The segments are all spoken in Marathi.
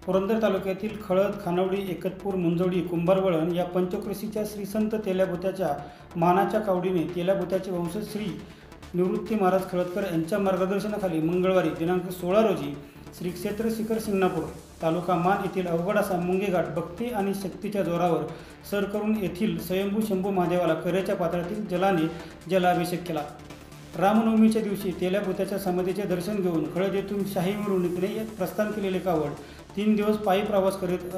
पुरंदर तालुक्यातील खळद, खानवडी, एकतपूर, मुंजवडी, कुंभारवळण या पंचक्रोशीच्या श्री संत तेल्याभुत्याच्या मानाच्या कावडीने तेल्याभुत्याचे वंशज श्री निवृत्ती महाराज खळदकर यांच्या मार्गदर्शनाखाली मंगळवारी दिनांक 16 रोजी श्री क्षेत्र शिखर शिंगणापूर तालुका मान येथील अवघड असा मुंगे घाट भक्ती आणि शक्तीच्या जोरावर सर करून येथील स्वयंभू शंभू महादेवाला कऱ्याच्या पात्रातील जलाने जलाभिषेक केला। रामनवमीच्या दिवशी तेल्याभुत्याच्या समाधीचे दर्शन घेऊन खळद येथून शाही मिरवणुकीने प्रस्थान केलेले कावड 3 दिवस पायी प्रवास करीत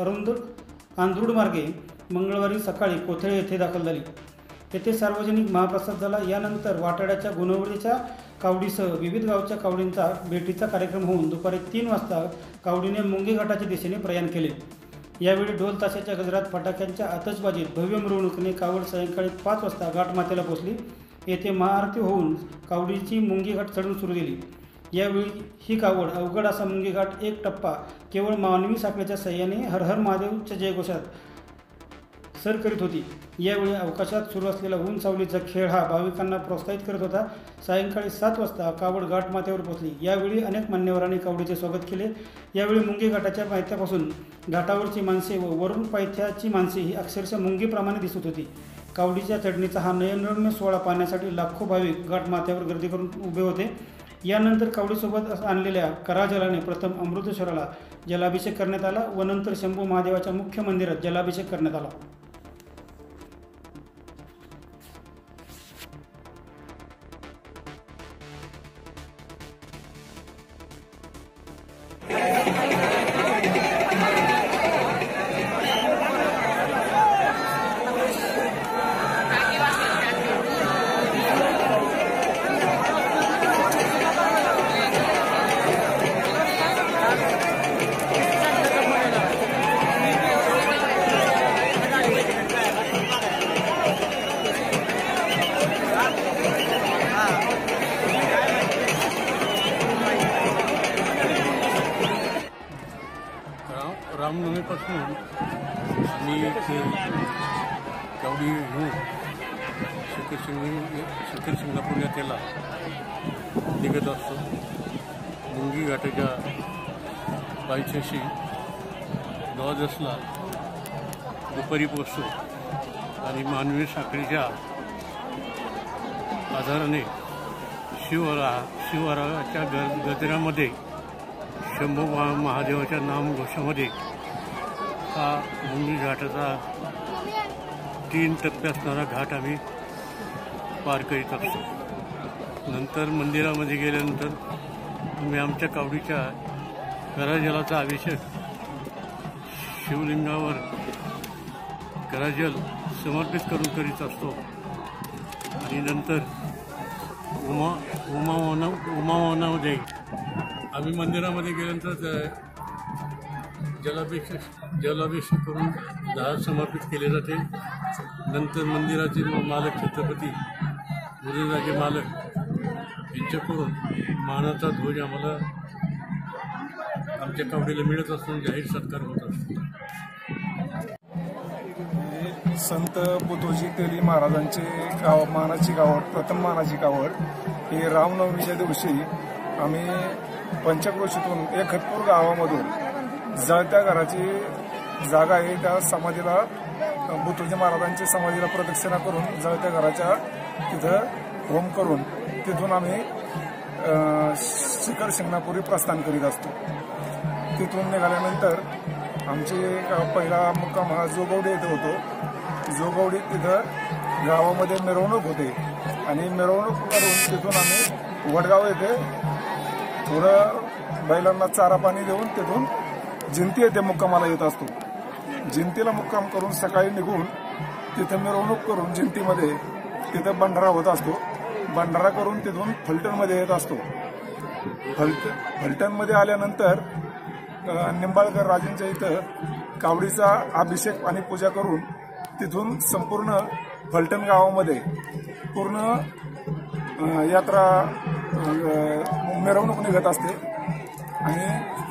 आंध्रुड मार्गे मंगळवारी सकाळी कोथळे येथे दाखल झाली। येथे सार्वजनिक महाप्रसाद झाला। यानंतर वाटाड्याच्या गुणवडीच्या कावडीसह विविध गावच्या कावडींचा भेटीचा कार्यक्रम होऊन दुपारी 3 वाजता कावडीने मुंगे घाटाच्या दिशेने प्रयाण केले। यावेळी ढोल ताशाच्या गजरात, फटाक्यांच्या आतषबाजीत भव्य मिरवणुकीने कावड सायंकाळी 5 वाजता घाटमाथ्याला पोहोचली। येथे महाआरती होऊन कावडीची मुंगे घाट चढून सुरू झाली। यावेळी ही कावड अवघड असा मुंगे घाट एक टप्पा केवळ मानवी साखळीच्या सहाय्याने हर हर महादेवच्या जयघोषात सर करीत होती। यावेळी अवकाशात सुरू असलेला ऊन सावलीचा खेळ हा भाविकांना प्रोत्साहित करत होता। सायंकाळी 7 वाजता कावड घाटमाथ्यावर पोहोचली। यावेळी अनेक मान्यवरांनी कावडीचे स्वागत केले। यावेळी मुंगे घाटाच्या पायथ्यापासून घाटावरची माणसे व वरून पायथ्याची माणसे ही अक्षरशः मुंगीप्रमाणे दिसत होती। कावडीच्या चढणीचा हा नयनरम्य सोहळा पाहण्यासाठी लाखो भाविक घाटमाथ्यावर गर्दी करून उभे होते। यानंतर कावडीसोबत आणलेल्या कराजलाने प्रथम अमृतेश्वराला जलाभिषेक करण्यात आला व नंतर शंभू महादेवाच्या मुख्य मंदिरात जलाभिषेक करण्यात आला। रामनवमीपासून आम्ही कावडी घेऊन शिखर शिंगणापूर यात्रेला निघत असतो। मुंगी घाटाच्या पायथ्याशी द्वादशला दुपारी पोचतो आणि मानवी साखळीच्या आधाराने शिवराच्या गजरामध्ये शंभू महादेवाच्या नामघोषामध्ये हा मुंगी घाटाचा 3 टप्पे असणारा घाट आम्ही पार करीत असतो। नंतर मंदिरामध्ये गेल्यानंतर आम्ही आमच्या कावडीच्या कराजलाचा अभिषेक शिवलिंगावर कराजल समर्पित करून करीत असतो आणि नंतर उमावनामध्ये आम्ही मंदिरामध्ये गेल्यानंतर जलाभिषेक करून दार समर्पित केले जाते। नंतर मंदिराचे मालक छत्रपती गुरुराजे मालक यांच्याकडून मानाचा ध्वज आम्हाला आमच्या कावडीला मिळत असून जाहीर सत्कार होत असतो। संत बुद्धोजी तेली महाराजांचे मानाची कावड, प्रथम मानाची कावड ही रामनवमीच्या दिवशी आम्ही पंचक्रोशीतून एकतपूर गावामधून जळत्या घराची जागा आहे त्या समाधीला बुद्धोजी महाराजांच्या समाधीला प्रदक्षिणा करून जळत्या घराच्या तिथं होम करून तिथून आम्ही शिखर शिंगणापुरी प्रस्थान करीत असतो। तिथून निघाल्यानंतर आमचे पहिला मुक्काम हा जोगवडी येथे होतो। जोगवडीत तिथं गावामध्ये मिरवणूक होते आणि मिरवणूक करून तिथून आम्ही वडगाव येथे थोडं बैलांना चारा पाणी देऊन तिथून जिंती येथे मुक्कामाला येत असतो। जिंतीला मुक्काम करून सकाळी निघून तिथं मिरवणूक करून जिंतीमध्ये तिथं भंडारा होत असतो। भंडारा करून तिथून फलटणमध्ये येत असतो। फलटणमध्ये आल्यानंतर निंबाळकर राजेंच्या इथं कावडीचा अभिषेक आणि पूजा करून तिथून संपूर्ण फलटण गावामध्ये पूर्ण यात्रा मिरवणूक निघत असते आणि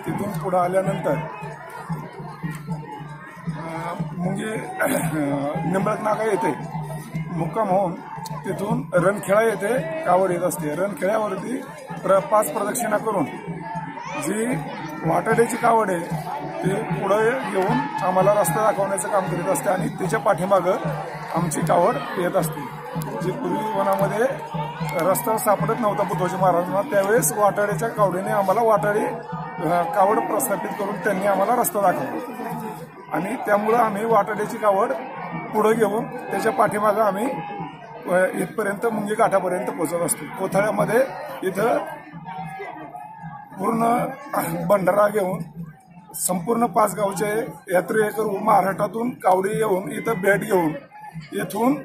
तिथून पुढे आल्यानंतर मुंगे निंबाळक येथे मुक्काम होऊन तिथून रणखेळा येथे कावड येत असते। रणखेळ्यावरती 5 प्रदक्षिणा करून जी वाटाड्याची कावड आहे ते पुढे येऊन आम्हाला रस्ता दाखवण्याचं काम करीत असते आणि त्याच्या पाठीमागं आमची कावड येत असते. जे पूर्वी वनामध्ये रस्ता सापडत नव्हता बुद्धोजी महाराजांना, त्यावेळेस वाटाड्याच्या कावडीने आम्हाला वाटाडी कावड प्रस्थापित करून त्यांनी आम्हाला रस्ता दाखवला आणि त्यामुळं आम्ही वाटाड्याची कावड पुढे घेऊन त्याच्या पाठीमागं आम्ही इथपर्यंत मुंगी घाटापर्यंत पोहोचत असतो. कोथळ्यामध्ये इथं पूर्ण भंडारा घेऊन संपूर्ण 5 गावचे यात्रेकर महाराष्ट्रातून कावडी येऊन इथं भेट घेऊन येथून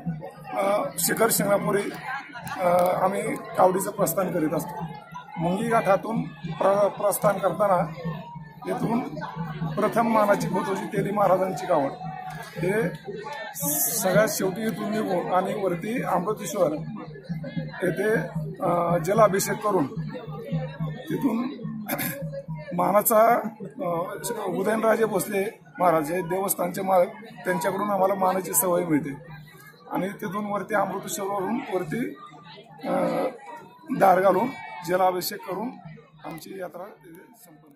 शिखर शिंगणापुरी आम्ही कावडीचं प्रस्थान करीत असतो. मुंगी घाटातून प्रस्थान करताना येथून प्रथम मानाची बुद्धोजी तेली महाराजांची कावड हे सगळ्यात शेवटी इथून निघून आणि वरती अमृतेश्वर येथे जलाभिषेक करून तिथून मानाचा उदयनराजे भोसले महाराज हे देवस्थानचे मालक, त्यांच्याकडून आम्हाला मानाची सवय मिळते आणि तिथून वरती अमृतेश्वरवरून वरती दार घालून जलाभिषेक करून आमची यात्रा संपन्न.